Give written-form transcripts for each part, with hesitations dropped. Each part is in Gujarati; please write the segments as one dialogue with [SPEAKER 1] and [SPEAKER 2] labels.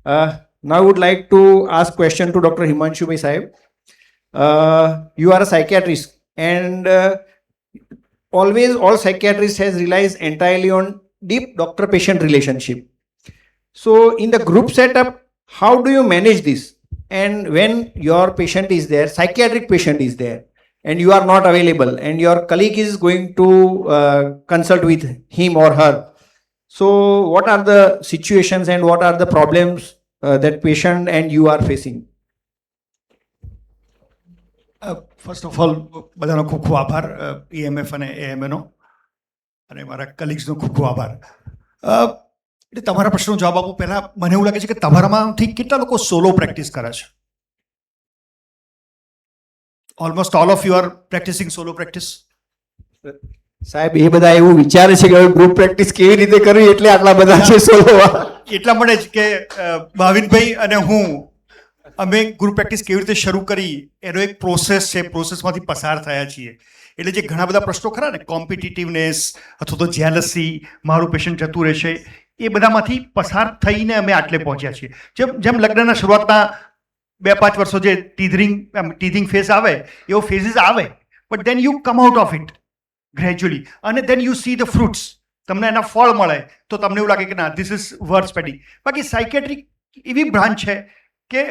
[SPEAKER 1] Now I would like to ask question to Dr. Himanshu Bhai Sahib. You are a psychiatrist, and always all psychiatrists has relies entirely on deep doctor-patient relationship. So in the group setup, how do you manage this? And when your patient is there, psychiatric patient is there, and you are not available, and your colleague is going to consult with him or her. So what are the situations and what are the problems that patient and you are facing?
[SPEAKER 2] First of all બધાનો ખૂબ ખૂબ આભાર, EMF અને AMAનો, અને મારા કલીગ્સનો ખૂબ ખૂબ આભાર. એટલે તમારા પ્રશ્નનો જવાબ આપું પહેલાં મને એવું લાગે છે કે તમારામાંથી કેટલા લોકો સોલો પ્રેક્ટિસ કરે છે? Almost all of you are practising solo practice?
[SPEAKER 1] સાહેબ એ બધા એવું વિચારે છે કે ગ્રુપ પ્રેક્ટિસ કેવી રીતે કરવી, એટલે આટલા બધા છે સોલો.
[SPEAKER 2] એટલા માટે જ કે ભાવિનભાઈ અને હું અમે ગ્રુપ પ્રેક્ટિસ કેવી રીતે શરૂ કરી એનો એક પ્રોસેસ છે, પ્રોસેસમાંથી પસાર થયા છીએ. એટલે જે ઘણા બધા પ્રશ્નો ખરા ને, કોમ્પિટિટિવનેસ અથવા તો જેલસી, મારું પેશન્ટ જતું રહેશે, એ બધામાંથી પસાર થઈને અમે આટલે પહોંચ્યા છીએ. જેમ લગ્નના શરૂઆતના 2-5 વર્ષો જે ટીધિંગ ફેઝ આવે, એવો ફેઝિસ આવે, but then you come out of it gradually, અને then you see the fruits. તમને એના ફળ મળે તો તમને એવું લાગે કે ના, ધીસ ઇઝ વર્થ સ્પેન્ડિંગ. બાકી સાયકેટ્રિક એવી બ્રાન્ચ છે કે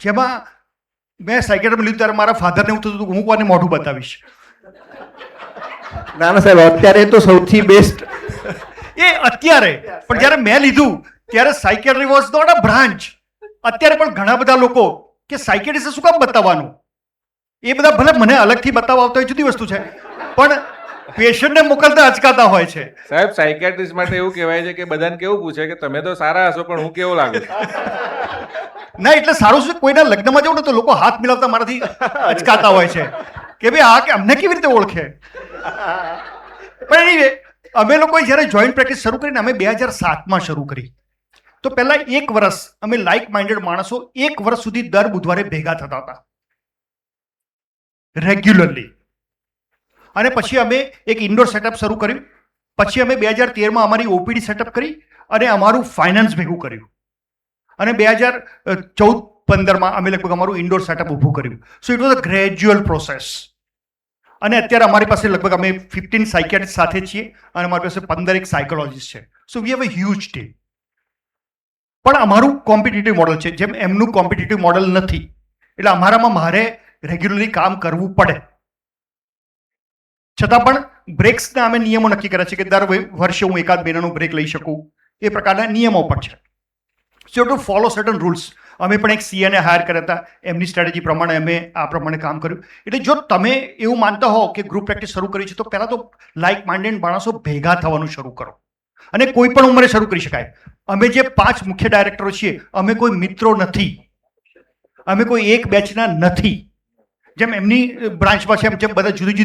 [SPEAKER 2] જેમાં મેં સાયકેટ્રીમાં લીધું ત્યારે મારા ફાધરને એવું થતું હતું કે હું કોને મોઢું બતાવીશ.
[SPEAKER 1] ના સાહેબ, અત્યારે તો સૌથી બેસ્ટ
[SPEAKER 2] એ અત્યારે, પણ જ્યારે મેં લીધું ત્યારે psychiatry was not a branch. અત્યારે પણ ઘણા બધા લોકો કે સાયકેટ્રિસ્ટ શું કામ બતાવવાનું, એ બધા ભલે મને અલગથી બતાવવા આવતા હોય જુદી વસ્તુ છે, પણ પેશન્ટને મોકલતા અચકાતા હોય છે.
[SPEAKER 3] સાહેબ, સાયકેટ્રિસ્ટ માટે એવું કહેવાય છે કે બધાને કેવું પૂછે કે તમે તો સારા હશો પણ હું કેવો લાગુ છું.
[SPEAKER 2] ના, એટલે સારું છે, કોઈના લગ્નમાં જાઉં ને તો લોકો હાથ મિલાવતા મારાથી અચકાતા હોય છે કે ભાઈ આ કે અમને કેવી રીતે ઓળખે. પણ એનીવે, અમે લોકોએ જ્યારે જોઈન્ટ પ્રેક્ટિસ શરૂ કરીને અમે 2007માં શરૂ કરી, તો પહેલાં 1 વર્ષ અમે લાઇક માઇન્ડેડ માણસો 1 વર્ષ સુધી દર બુધવારે ભેગા થતા હતા રેગ્યુલરલી. અને પછી અમે એક ઇન્ડોર સેટઅપ શરૂ કર્યું. પછી અમે 2013માં અમારી ઓપીડી સેટઅપ કરી અને અમારું ફાઇનાન્સ ભેગું કર્યું. અને 2014-15માં અમે લગભગ અમારું ઇન્ડોર સેટઅપ ઊભું કર્યું. So it was a gradual process. અને અત્યારે અમારી પાસે લગભગ અમે 15 સાયકિયાટ્રિસ્ટ સાથે છીએ અને અમારી પાસે 15 સાયકોલોજીસ્ટ છે. So we have a huge team. પણ અમારું કોમ્પિટિટિવ મોડલ છે, જેમ એમનું કોમ્પિટિટિવ મોડલ નથી. એટલે અમારામાં મારે રેગ્યુલરલી કામ કરવું પડે. છતાં પણ બ્રેક્સના અમે નિયમો નક્કી કર્યા છે કે દર વર્ષે હું 1-2 મહિનાનો બ્રેક લઈ શકું, એ પ્રકારના નિયમો પણ છે. સો ટુ ફોલો સર્ટન રૂલ્સ. અમે પણ એક CAને હાયર કર્યા હતા, એમની સ્ટ્રેટેજી પ્રમાણે અમે આ પ્રમાણે કામ કર્યું. એટલે જો તમે એવું માનતા હો કે ગ્રુપ પ્રેક્ટિસ શરૂ કરી છે, તો પહેલાં તો લાઇક માઇન્ડેડ માણસો ભેગા થવાનું શરૂ કરો, અને કોઈ પણ ઉંમરે શરૂ કરી શકાય. અમે જે 5 મુખ્ય ડાયરેક્ટરો છીએ, અમે કોઈ મિત્રો નથી, અમે કોઈ એક બેચના નથી. જેમ એમની બ્રાન્ચમાં છે, જેમ બધા જુદી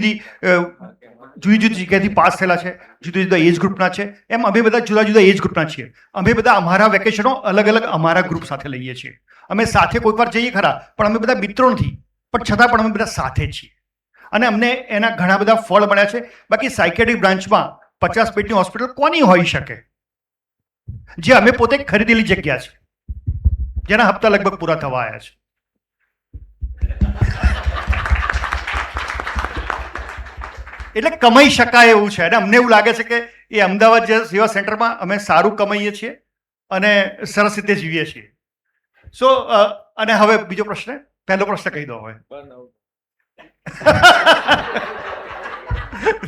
[SPEAKER 2] જુદી જગ્યાએથી પાસ થયેલા છે, જુદા જુદા એજ ગ્રુપના છે, એમ અમે બધા જુદા જુદા એજ ગ્રુપના છીએ. અમે બધા અમારા વેકેશનો અલગ અલગ અમારા ગ્રુપ સાથે લઈએ છીએ. અમે સાથે કોઈક વાર જઈએ ખરા, પણ અમે બધા મિત્રો નથી, પણ છતાં પણ અમે બધા સાથે છીએ. અને અમને એના ઘણા બધા ફળ મળ્યા છે. બાકી સાયકેટ્રિક બ્રાન્ચમાં 50 બેડની હોસ્પિટલ કોની હોઈ શકે, જે અમે પોતે ખરીદેલી જગ્યા છે, જેના હપ્તા લગભગ પૂરા થવા આવ્યા છે. એટલે કમાઈ શકાય એવું છે. અને અમને એવું લાગે છે કે એ અમદાવાદ જે સેવા સેન્ટરમાં અમે સારું કમાઈએ છીએ અને સરસ રીતે જીવીએ છીએ. સો અને હવે બીજો પ્રશ્ન, પહેલો પ્રશ્ન કહી દો હવે.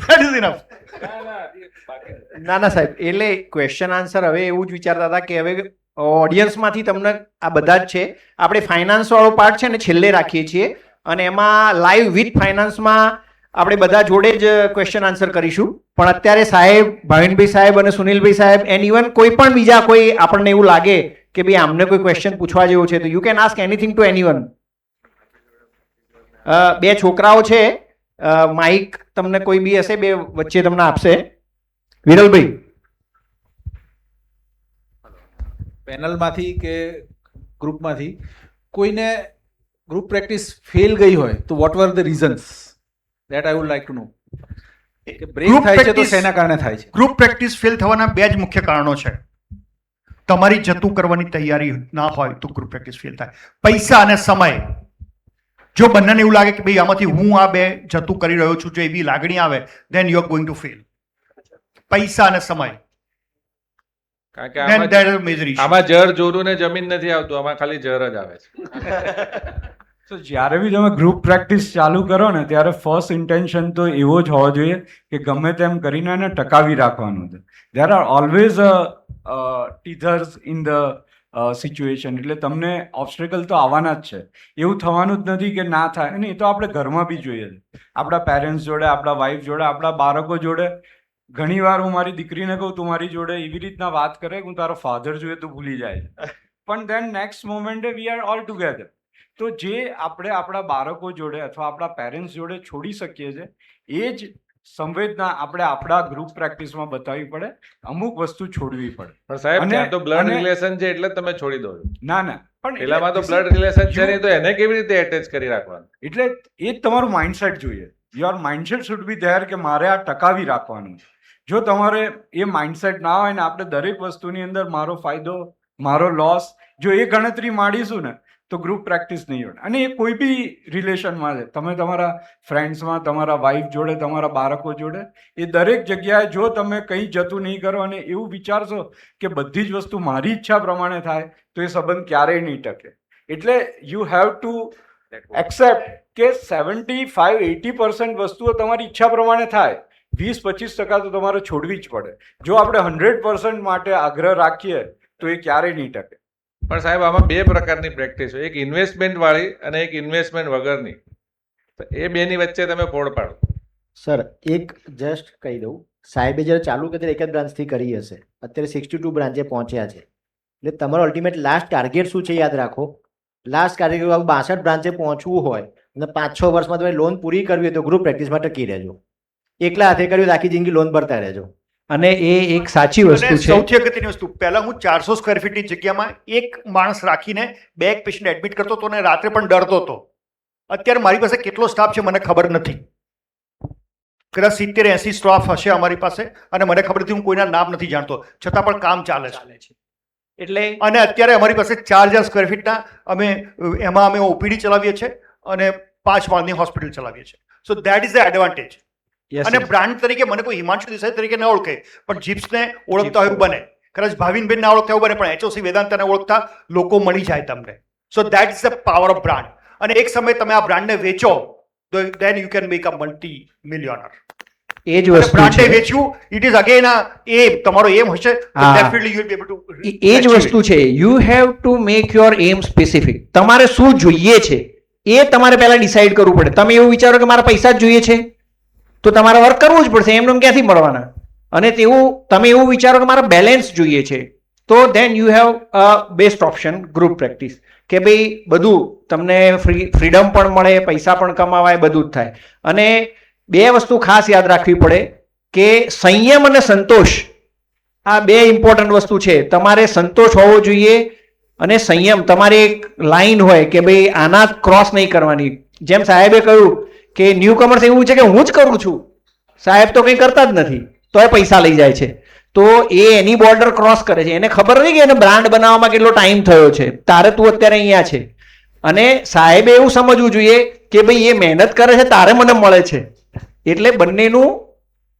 [SPEAKER 2] That is enough.
[SPEAKER 1] ના સાહેબ, એટલે ક્વેશ્ચન આન્સર હવે એવું જ વિચારતા હતા કે હવે ઓડિયન્સમાંથી તમને આ બધા જ છે, આપણે ફાઇનાન્સ વાળો પાર્ટ છે ને છેલ્લે રાખીએ છીએ, અને એમાં લાઈવ વિથ ફાઇનાન્સમાં આપણે બધા જોડે જ ક્વેશ્ચન આન્સર કરીશું. પણ અત્યારે સાહેબ, ભાવિનભાઈ સાહેબ અને સુનિલભાઈ સાહેબ એન્ડ ઇવન કોઈ પણ બીજા કોઈ આપણને એવું લાગે કે ભાઈ આમને કોઈ ક્વેશ્ચન પૂછવા જેવું છે, તો you can ask anything two anyone. 2 છોકરાઓ છે, માઇક તમને કોઈ બી હશે, 2 વચ્ચે તમને આપશે. વિરલભાઈ,
[SPEAKER 4] પેનલમાંથી કે ગ્રુપમાંથી કોઈને ગ્રુપ પ્રેક્ટિસ ફેલ ગઈ હોય તો what were the reasons? That I would like to know. Break થાય છે તો શેના કારણે થાય છે?
[SPEAKER 2] ગ્રુપ પ્રેક્ટિસ ફેલ થવાના 2 જ મુખ્ય કારણો છે. તમારી જતું કરવાની તૈયારી ના હોય તો ગ્રુપ પ્રેક્ટિસ ફેલ થાય. પૈસા અને સમય, જો બંનેને એવું લાગે કે ભાઈ આમાંથી હું આ બે જતું કરી રહ્યો છું, જો એવી લાગણી આવે, then you are going to fail. પૈસા અને સમય,
[SPEAKER 3] કારણ કે
[SPEAKER 2] then that is a major issue.
[SPEAKER 3] આમાં જર જોરું ને જમીન નથી આવતું, આમાં ખાલી જર જ આવે છે.
[SPEAKER 5] તો જ્યારે બી તમે ગ્રુપ પ્રેક્ટિસ ચાલુ કરો ને ત્યારે ફર્સ્ટ ઇન્ટેન્શન તો એવો જ હોવો જોઈએ કે ગમે તેમ કરીને એને ટકાવી રાખવાનું છે. There are always tethers in the situation, એટલે તમને ઓબ્સ્ટેકલ તો આવવાના જ છે. એવું થવાનું જ નથી કે ના થાય. અને એ તો આપણે ઘરમાં બી જોઈએ છે, આપણા પેરેન્ટ્સ જોડે, આપણા વાઈફ જોડે, આપણા બાળકો જોડે. ઘણી વાર હું મારી દીકરીને કહું તું મારી જોડે એવી રીતના વાત કરે, હું તારો ફાધર જોઈએ તો ભૂલી જાય છે, પણ દેન નેક્સ્ટ મોમેન્ટે વી આર ઓલ ટુગેધર. તો જે આપણે આપણા બાળકો જોડે અથવા આપણા પેરેન્ટ્સ જોડે છોડી શકીએ છીએ એ જ સંવેદના આપણે આપણા ગ્રુપ પ્રેક્ટિસમાં બતાવવી પડે. અમુક વસ્તુ છોડવી પડે.
[SPEAKER 3] પણ સાહેબ
[SPEAKER 5] અને-
[SPEAKER 3] ત્યાં તો બ્લડ
[SPEAKER 5] અને-
[SPEAKER 3] રિલેશન છે એટલે જ તમે છોડી દો છો.
[SPEAKER 5] ના ના, પણ
[SPEAKER 3] પેલામાં તો
[SPEAKER 5] એટલે
[SPEAKER 3] બ્લડ રિલેશન છે નહીં, તો એને કેવી રીતે એટેચ કરી રાખવાનું?
[SPEAKER 5] એટલે એ જ તમારું માઇન્ડસેટ જોઈએ. Your mindset should be there કે મારે આ ટકાવી રાખવાનું. જો તમારે એ માઇન્ડસેટ ના હોય ને આપણે દરેક વસ્તુની અંદર મારો ફાયદો, મારો લોસ, જો એ ગણતરી માંડીશું ને તો ગ્રુપ પ્રેક્ટિસ નહીં હોય. અને એ કોઈ બી રિલેશનમાં છે, તમે તમારા ફ્રેન્ડ્સમાં, તમારા વાઈફ જોડે, તમારા બાળકો જોડે, એ દરેક જગ્યાએ જો તમે કંઈ જતું નહીં કરો અને એવું વિચારશો કે બધી જ વસ્તુ મારી ઈચ્છા પ્રમાણે થાય તો એ સંબંધ ક્યારેય નહીં ટકે. એટલે યુ હેવ ટુ એક્સેપ્ટ કે 75-80% વસ્તુઓ તમારી ઈચ્છા પ્રમાણે થાય, 20-25% તો તમારે છોડવી જ પડે. જો આપણે 100% માટે આગ્રહ રાખીએ તો એ ક્યારેય નહીં ટકે.
[SPEAKER 3] પણ સાહેબ આમાં બે પ્રકારની પ્રેક્ટિસ હોય, એક ઇન્વેસ્ટમેન્ટ વાળી અને એક ઇન્વેસ્ટમેન્ટ વગરની. તો એ બેની વચ્ચે તમે પોળ પાડો.
[SPEAKER 6] સર એક જસ્ટ કહી દઉં, સાહેબે જ્યારે ચાલુ કરી એક જ બ્રાન્ચથી કરી હશે, અત્યારે 62 બ્રાન્ચે પહોંચ્યા છે. એટલે તમારો અલ્ટિમેટ લાસ્ટ ટાર્ગેટ શું છે યાદ રાખો. લાસ્ટ ટાર્ગેટ 62 બ્રાન્ચે પહોંચવું હોય અને 5-6 વર્ષમાં તમે લોન પૂરી કરવી હોય તો ગ્રુપ પ્રેક્ટિસમાં ટકી રહેજો. એકલા હાથે કર્યું તો આખી જિંદગી લોન ભરતા રહેજો.
[SPEAKER 1] અને એ એક સાચી
[SPEAKER 2] અને
[SPEAKER 1] વસ્તુ છે.
[SPEAKER 2] સૌથી અગત્યની વસ્તુ, પહેલા હું 400 સ્ક્વેર ફીટની જગ્યામાં એક માણસ રાખીને બે એક પેશન્ટ એડમિટ કરતો હતો અને રાત્રે પણ ડરતો હતો. અત્યારે મારી પાસે કેટલો સ્ટાફ છે મને ખબર નથી, કદાચ 70-80 સ્ટાફ હશે અમારી પાસે, અને મને ખબર નથી, હું કોઈના નામ નથી જાણતો, છતાં પણ કામ ચાલે છે.
[SPEAKER 1] એટલે
[SPEAKER 2] અને અત્યારે અમારી પાસે 4000 સ્ક્વેર ફીટના એમાં અમે ઓપીડી ચલાવીએ છીએ અને 5 માળની હોસ્પિટલ ચલાવીએ છીએ. સો that is the advantage.
[SPEAKER 1] yes,
[SPEAKER 2] અને
[SPEAKER 1] yes.
[SPEAKER 2] બ્રાન્ડ તરીકે મને કોઈ હિમાંશુ દેસાઈ તરીકે ન ઓળખે, પણ જીપ્સને ઓળખતા હોય એવું બને, કદાચ ભાવિનબેન ના ઓળખતા એવું બને, પણ HOC વેદાંતને ઓળખતા લોકો મળી જાય તમને. So that is the power of brand. અને એક સમયે તમે આ બ્રાન્ડને વેચો તો then you can make a multi millionaire.
[SPEAKER 1] એ જ વસ્તુ
[SPEAKER 2] બ્રાન્ડને
[SPEAKER 1] છે.
[SPEAKER 2] વેચવું, ઇટ ઇઝ અગેન એ તમારો એમ હશે તો
[SPEAKER 1] હા.
[SPEAKER 2] Definitely you will be able to.
[SPEAKER 1] એ જ વસ્તુ છે. You have to make your aim specific. તમારે શું જોઈએ છે એ તમારે પહેલા ડિસાઈડ કરવું પડે. તમે એવું વિચારો કે મારા પૈસા જ જોઈએ છે તો તમારે વર્ક કરવું જ પડશે, એમને ક્યાંથી મળવાના. અને તેવું તમે એવું વિચારો કે મારે બેલેન્સ જોઈએ છે તો then you have a best option group practice, કે ભાઈ બધું તમને ફ્રીડમ પણ મળે, પૈસા પણ કમાવાય, બધું જ થાય. અને બે વસ્તુ ખાસ યાદ રાખવી પડે કે સંયમ અને સંતોષ, આ બે ઇમ્પોર્ટન્ટ વસ્તુ છે. તમારે સંતોષ હોવો જોઈએ અને સંયમ. તમારી એક લાઈન હોય કે ભાઈ આના ક્રોસ નહીં કરવાની. જેમ સાહેબે કહ્યું કે ન્યૂ કમર્સ એવું છે કે હું જ કરું છું, સાહેબ તો કંઈ કરતા જ નથી, તો એ પૈસા લઈ જાય છે. તો એ એની બોર્ડર ક્રોસ કરે છે, એને ખબર નહીં કે એને બ્રાન્ડ બનાવવામાં કેટલો ટાઈમ થયો છે. તારે તું અત્યારે અહીંયા છે અને સાહેબે એવું સમજવું જોઈએ કે ભાઈ એ મહેનત કરે છે, તારે મને મળે છે. એટલે બંનેનું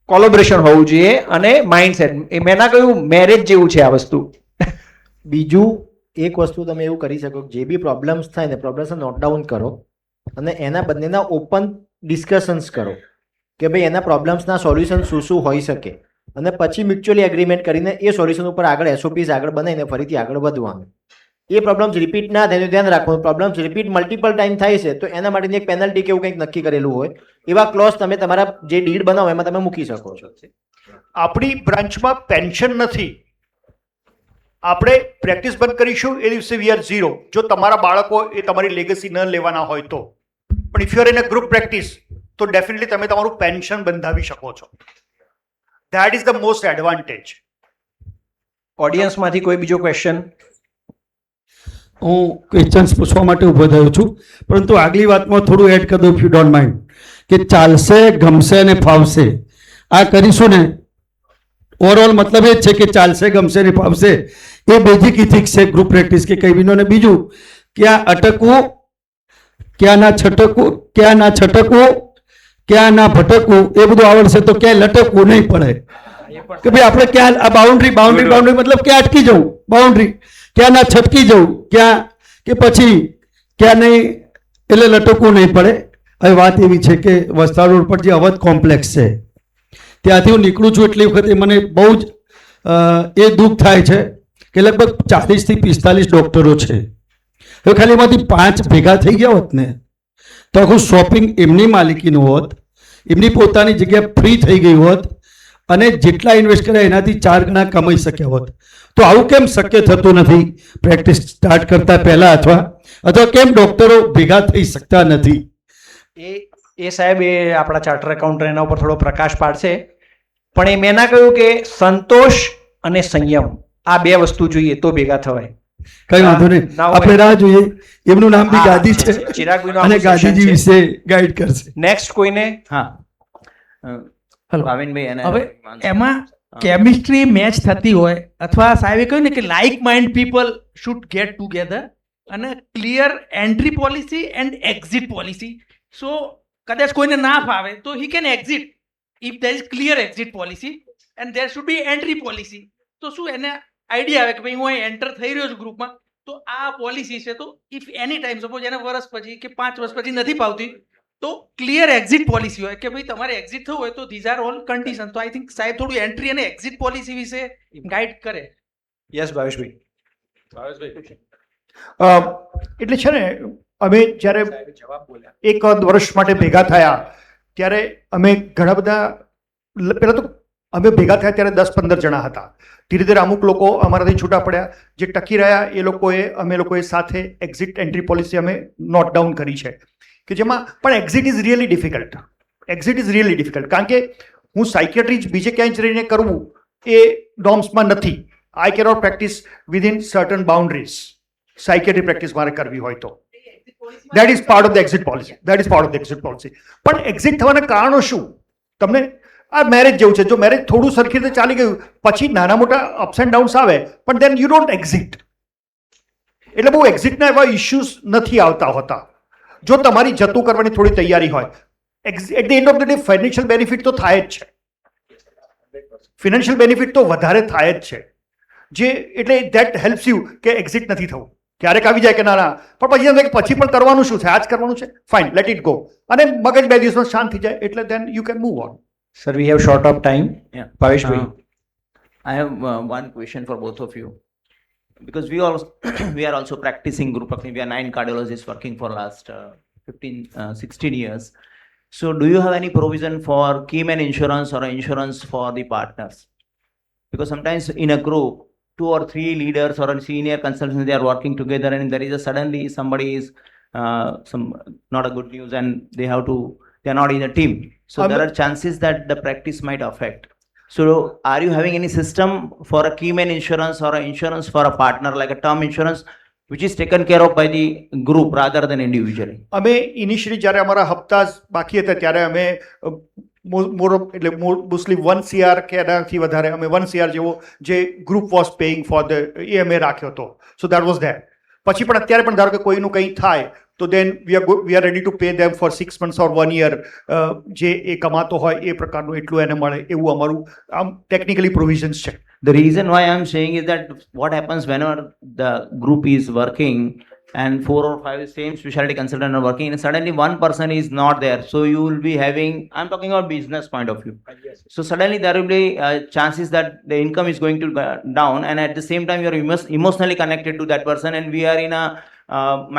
[SPEAKER 1] કોલોબરેશન હોવું જોઈએ અને માઇન્ડસેટ. એ મેં ના કહ્યું મેરેજ જેવું છે આ વસ્તુ.
[SPEAKER 6] બીજું એક વસ્તુ તમે એવું કરી શકો કે જે બી પ્રોબ્લેમ્સ થાય ને પ્રોબ્લેમ્સને નોટ ડાઉન કરો અને એના બંનેના ઓપન ડિસ્કશન્સ કરો કે ભાઈ એના પ્રોબ્લેમ્સના સોલ્યુશન શું શું હોઈ શકે, અને પછી મ્યુચ્યુઅલી એગ્રીમેન્ટ કરીને એ સોલ્યુશન ઉપર આગળ SOPs આગળ બનાવીને ફરીથી આગળ વધવાનું. એ પ્રોબ્લેમ્સ રિપીટ ના થાય એનું ધ્યાન રાખવાનું. પ્રોબ્લેમ્સ રિપીટ મલ્ટિપલ ટાઈમ થાય છે તો એના માટેની એક પેનલ્ટી કે એવું કંઈક નક્કી કરેલું હોય, એવા ક્લોઝ તમે તમારા જે ડીડ બનાવો એમાં તમે મૂકી શકો છો.
[SPEAKER 2] આપણી બ્રાન્ચમાં પેન્શન નથી. આપણે પ્રેક્ટિસ બંધ કરીશું એ દિવસે વી આર ઝીરો. જો તમારા બાળકો એ તમારી લેગસી ન લેવાના હોય તો. પણ if you are in a group practice તો ડેફિનેટલી તમે તમારું પેન્શન બંધાવી શકો છો. That is the most advantage.
[SPEAKER 1] ઓડિયન્સમાંથી કોઈ બીજો ક્વેશ્ચન?
[SPEAKER 7] હું ક્વેશ્ચન્સ પૂછવા માટે ઊભો થયો છું, પરંતુ આગલી વાતમાં થોડું એડ કરી દઉં ઇફ યુ ડોન્ટ માઇન્ડ, કે ચાલશે, ગમશે અને ફાવશે આ કરીશું ને, ઓવરઓલ મતલબ એ જ છે કે ચાલશે, ગમશે અને ફાવશે એ બેઝિક ઇથિક્સ છે ગ્રુપ પ્રેક્ટિસ કે કઈ વિનો. ને બીજું, ક્યાં અટકવું, ક્યાં ના છટકવું, ક્યાં ના છટકવું, ક્યાં ના ભટકવું, એ બધું આવડશે તો ક્યાંય લટકવું નહીં પડે કે ભાઈ આપણે ક્યાં આ બાઉન્ડ્રી મતલબ ક્યાં અટકી જવું, બાઉન્ડ્રી ક્યાં ના છટકી જવું, ક્યાં કે પછી ક્યાં નહીં, એટલે લટકવું નહીં પડે. હવે વાત એવી છે કે વસ્ત્રાલ રોડ પર જે અવધ કોમ્પ્લેક્સ છે ત્યાંથી હું નીકળું છું એટલી વખતે મને બહુ જ એ દુઃખ થાય છે કે લગભગ 40 થી 45 ડૉક્ટરો છે. હવે ખાલી એમાંથી 5 ભેગા થઈ ગયા હોત ને તો આખું શોપિંગ એમની માલિકીનું હોત, એમની પોતાની જગ્યા ફ્રી થઈ ગઈ હોત અને જેટલા ઇન્વેસ્ટ કર્યા એનાથી 4 ગણા કમાઈ શક્યા હોત. તો આવું કેમ શક્ય થતું નથી પ્રેક્ટિસ સ્ટાર્ટ કરતા પહેલા, અથવા કેમ ડૉક્ટરો ભેગા થઈ શકતા નથી?
[SPEAKER 1] એ સાહેબ એ આપણા ચાર્ટર એકાઉન્ટર એના ઉપર થોડો પ્રકાશ પાડશે. પણ એ મેં ના કહ્યું કે સંતોષ અને સંયમ આ 2 વસ્તુ જોઈએ તો ભેગા થવાય.
[SPEAKER 7] કઈ વાંધો નહીં, આપણે રાહ જોઈએ. એમનું નામ બી ગાદી છે
[SPEAKER 1] ચિરાગભાઈનો
[SPEAKER 7] અને ગાદીજી વિશે ગાઈડ કરશે.
[SPEAKER 1] નેક્સ્ટ કોઈને?
[SPEAKER 8] હા ભાવિનભાઈ અને
[SPEAKER 9] હવે એમાં કેમિસ્ટ્રી મેચ થતી હોય અથવા સાહેબે કહ્યું ને કે like mind people should get together અને clear entry policy and exit policy. So કદાચ કોઈને ના ફાવે તો he can exit if there is clear exit policy and there should be entry policy. તો શું એને આઈડિયા આવે કે ભાઈ હું અહીં એન્ટર થઈ રહ્યો છું ગ્રુપમાં તો આ પોલિસી છે, તો ઇફ એની ટાઈમ સપોઝ એને વર્ષ પછી કે 5 વર્ષ પછી નથી પાવતી તો ક્લિયર એક્ઝિટ પોલિસી હોય કે ભાઈ તમારે એક્ઝિટ થવું હોય તો ધીઝ આર ઓલ કન્ડિશન. તો આઈ થિંક સાહેબ થોડું એન્ટ્રી અને એક્ઝિટ પોલિસી વિશે ગાઈડ કરે.
[SPEAKER 1] યસ ભાવેશભાઈ.
[SPEAKER 2] એટલે છે ને અમે જ્યારે 1 વર્ષ માટે ભેગા થયા ત્યારે અમે ઘણા બધા, પહેલાં તો અમે ભેગા થયા ત્યારે 10-15 જણા હતા. ધીરે ધીરે અમુક લોકો અમારાથી છૂટા પડ્યા. જે ટકી રહ્યા એ અમે લોકોએ સાથે એક્ઝિટ એન્ટ્રી પોલિસી અમે નોટ ડાઉન કરી છે કે જેમાં પણ એક્ઝિટ ઇઝ રિયલી ડિફિકલ્ટ. કારણ કે હું સાયકિયાટ્રી જ બીજે ક્યાંય જ રહીને કરવું એ નોર્મ્સમાં નથી. I cannot practice within certain boundaries. Psychiatry practice મારે કરવી હોય તો that is part of the exit policy. પણ એક્ઝિટ થવાના કારણો શું? તમને આ મેરેજ જેવું છે. જો મેરેજ થોડું સરખી રીતે ચાલી ગયું પછી નાના મોટા અપ્સ એન્ડ ડાઉન્સ આવે પણ દેન યુ ડોન્ટ એક્ઝિટ. એટલે બહુ એક્ઝિટના એવા ઇશ્યુઝ નથી આવતા હોતા જો તમારી જતું કરવાની થોડી તૈયારી હોય. At the end of the day financial benefit તો થાય જ છે. ફિનાન્શિયલ બેનિફિટ તો વધારે થાય જ છે. એટલે ધેટ હેલ્પ્સ યુ કે એક્ઝિટ નથી થવું. ક્યારેક આવી જાય કે ના પણ પછી પણ કરવાનું શું છે, આ જ કરવાનું છે, ફાઇન લેટ ઇટ ગો, અને મગજ 2 દિવસમાં શાંત થઈ જાય એટલે then you can move on.
[SPEAKER 1] Sir, we have short of time.
[SPEAKER 8] Yeah.
[SPEAKER 1] Pavesh bhai.
[SPEAKER 8] I have one question for both of you because we are also practicing group working. We are 9 cardiologists working for last 16 years. So do you have any provision for keyman insurance or insurance for the partners? Because sometimes in a group 2 or 3 leaders or senior consultants, they are working together and there is suddenly somebody is not a good news and they are not in a team. So there are chances that the practice might affect. So are you having any system for a keyman insurance or a insurance for a partner like a term insurance which is taken care of by the group rather than individually?
[SPEAKER 2] અમે ઇનિશિયલી જ્યારે અમારા હપ્તા બાકી હતા ત્યારે અમે મોસ્ટલી 1 CR કે એનાથી વધારે અમે 1 CR જેવો જે group was paying for the એ અમે રાખ્યો હતો. So that was there. પછી પણ અત્યારે પણ ધારો કે કોઈનું કંઈ થાય તો then we are ready to pay them for 6 months or 1 year. જે એ કમાતો હોય એ પ્રકારનું એટલું એને મળે એવું અમારું આમ ટેકનિકલી પ્રોવિઝન્સ છે.
[SPEAKER 8] The reason why I'm saying is that what happens whenever the group is working and 4 or 5 same specialty consultants are working and suddenly one person is not there. So you will be having, I'm talking about business point of view. So suddenly there will be chances that the income is going to go down and at the same time you are emotionally connected to that person and we are in a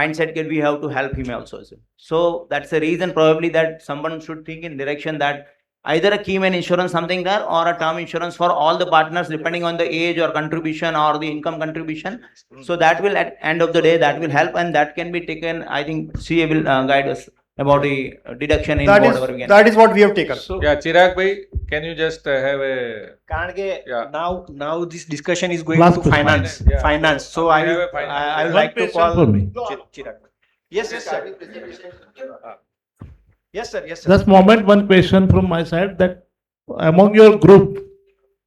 [SPEAKER 8] mindset that we have to help him also. So that's the reason probably that someone should think in direction that either a keyman insurance something there or a term insurance for all the partners depending on the age or contribution or the income contribution. So that will at end of the day that will help and that can be taken. I think CA will guide us about the deduction in whatever we can.
[SPEAKER 2] That is what we have taken.
[SPEAKER 3] So, yeah, Chirag bhai, can you just have a
[SPEAKER 1] કારણ કે
[SPEAKER 3] Yeah.
[SPEAKER 1] now this discussion is going
[SPEAKER 9] Last
[SPEAKER 1] to
[SPEAKER 9] question.
[SPEAKER 1] finance.
[SPEAKER 3] Yeah.
[SPEAKER 1] Finance. So I
[SPEAKER 3] have
[SPEAKER 1] will
[SPEAKER 3] a finance.
[SPEAKER 1] I would
[SPEAKER 9] One
[SPEAKER 1] like to
[SPEAKER 9] question
[SPEAKER 1] call
[SPEAKER 9] for me.
[SPEAKER 1] Chirag. Yes, yes, sir. Yes, sir. Yes, sir.
[SPEAKER 9] Just moment, one question from my side that among your group,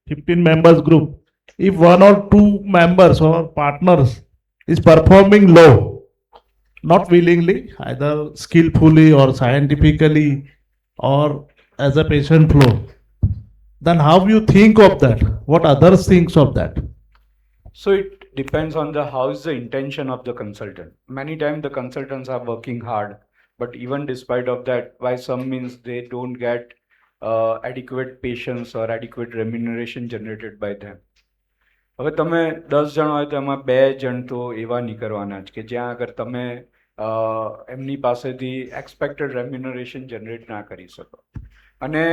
[SPEAKER 9] 15 members group,
[SPEAKER 10] if one or two members or partners is performing low, not willingly, either skillfully or scientifically or as a patient flow, then how you think of that? What others thinks of that?
[SPEAKER 5] So it depends on the how is the intention of the consultant. Many times the consultants are working hard, but even despite of that, why some means they don't get adequate patients or adequate remuneration generated by them. હવે તમે 10 જણ હોય તો એમાં 2 જણ તો એવા નીકળવાના જ કે જ્યાં આગળ તમે એમની પાસેથી એક્સપેક્ટેડ રેમ્યુનરેશન જનરેટ ના કરી શકો અને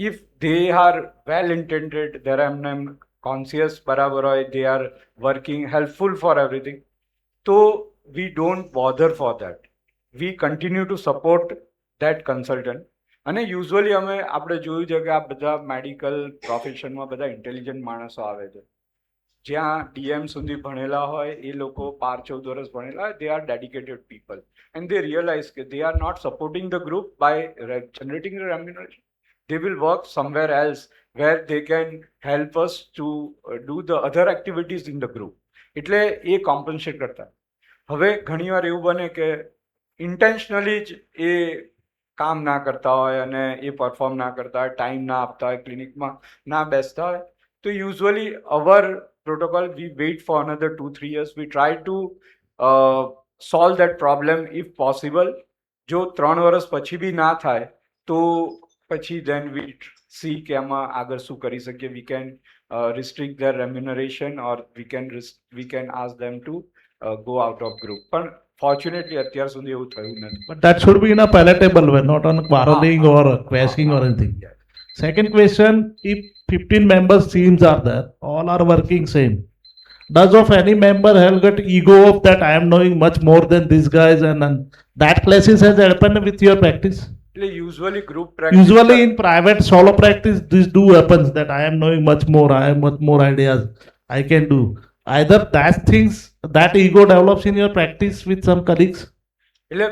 [SPEAKER 5] ઇફ દે આર વેલ ઇન્ટેન્ટેડ ત્યારે એમને કોન્સિયસ બરાબર હોય they are working helpful for everything તો we don't bother for that we continue to support that consultant અને યુઝ્યુઅલી અમે આપણે જોયું છે કે આ બધા મેડિકલ પ્રોફેશનમાં બધા ઇન્ટેલિજન્ટ માણસો આવે છે જ્યાં ડીએમ સુધી ભણેલા હોય એ લોકો 5-14 વર્ષ ભણેલા હોય they are dedicated people and they realise કે they are not supporting the group by generating the remuneration they will work somewhere else where they can help us to do the other activities in the group એટલે એ કોમ્પન્સેટ કરતા હવે ઘણીવાર એવું બને કે ઇન્ટેન્શનલી જ એ કામ ના કરતા હોય અને એ પરફોર્મ ના કરતા હોય ટાઈમ ના આપતા હોય ક્લિનિકમાં ના બેસતા હોય તો usually our protocol we wait for another 2-3 years we try to solve that problem if possible જો 3 વર્ષ પછી બી ના થાય તો પછી then we see કે આમાં આગળ શું કરી શકીએ we can restrict their remuneration or we can ask them to go out of group પણ fortunately અત્યાર સુધી એવું થયું નથી.
[SPEAKER 10] But that should be in a palatable way, not on quarreling or crashing or anything. Second question, if 15 members teams are there, all are working same. Does of any member have got ego of that I am knowing much more than these guys and that classes has happened with your practice?
[SPEAKER 5] એટલે usually group practice
[SPEAKER 10] Usually in private solo practice, this do happens that I am knowing much more, I have much more ideas, I can do. Either that things, that ego develops in your practice with some colleagues.
[SPEAKER 2] એટલે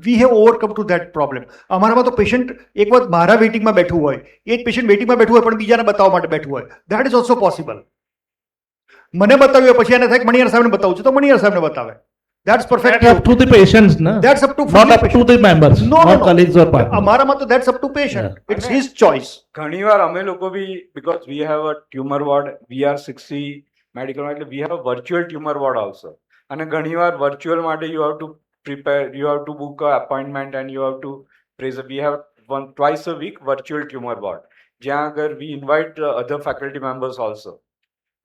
[SPEAKER 2] we have overcome two that problem અમારામાં તો પેશન્ટ એક વખત મારા વેઇટિંગમાં બેઠું હોય એ જ પેશન્ટ વેઇટિંગમાં બેઠું હોય પણ બીજાને બતાવવા માટે બેઠું હોય દેટ ઇઝ ઓલ્સો પોસિબલ મને બતાવ્યું પછી એને થાય કે મણિયાર સાહેબને બતાવું છું તો મણિયાર સાહેબને બતાવે that's
[SPEAKER 10] That's
[SPEAKER 2] perfect
[SPEAKER 10] up to the patients, no?
[SPEAKER 2] That's up to
[SPEAKER 10] Not up to the members,
[SPEAKER 2] No,
[SPEAKER 10] not
[SPEAKER 2] no.
[SPEAKER 10] colleagues or partners.
[SPEAKER 2] અમારામાં તો that's up to patient it's his choice
[SPEAKER 5] ઘણીવાર અમે લોકો be because we have a tumour ward we are 60 medical એટલે we have a virtual tumour ward also અને ઘણીવાર વર્ચ્યુઅલ માટે you have to prepare you have to book a appointment and you have to પ્રેઝ we have twice a week virtual tumor ward જ્યાં આગળ we invite other faculty members also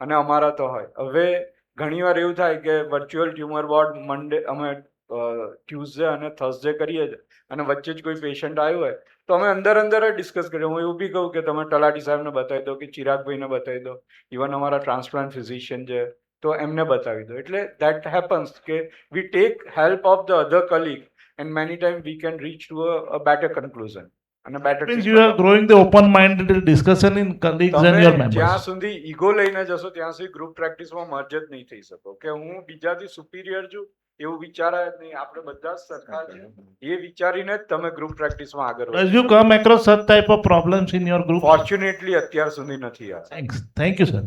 [SPEAKER 5] અને અમારા તો હોય હવે ઘણીવાર એવું થાય કે વર્ચ્યુઅલ ટ્યુમર વોર્ડ મંડે અમે ટ્યુઝડે અને થર્સડે કરીએ છીએ અને વચ્ચે જ કોઈ પેશન્ટ આવ્યું હોય તો અમે અંદર જ ડિસ્કસ કરીએ હું એવું બી કહું કે તમે તલાટી સાહેબને બતાવી દો કે ચિરાગભાઈને બતાવી દો ઇવન અમારા ટ્રાન્સપ્લાન્ટ ફિઝિશિયન છે તો એમને બતાવી દો એટલે દેટ હેપન્સ કે we take help of the other colleague and many time we can reach to a better conclusion અને better
[SPEAKER 10] Means you are growing the open-minded discussion in colleagues and your
[SPEAKER 5] તમે જ્યાં
[SPEAKER 10] members.
[SPEAKER 5] સુધી ઈગો લઈને જશો ત્યાં સુધી ગ્રુપ પ્રેક્ટિસમાં મર્જ જ નહીં થઈ શકો કે હું બીજાથી સુપિરિયર છું એવું વિચારાય જ નહીં આપણે બધા જ સરખા છે એ વિચારીને જ તમે ગ્રુપ પ્રેક્ટિસમાં આગળ
[SPEAKER 10] Does you come across such type of problems in your group?
[SPEAKER 5] Fortunately અત્યાર સુધી નથી આવ્યા
[SPEAKER 10] Thanks. Thank you, sir.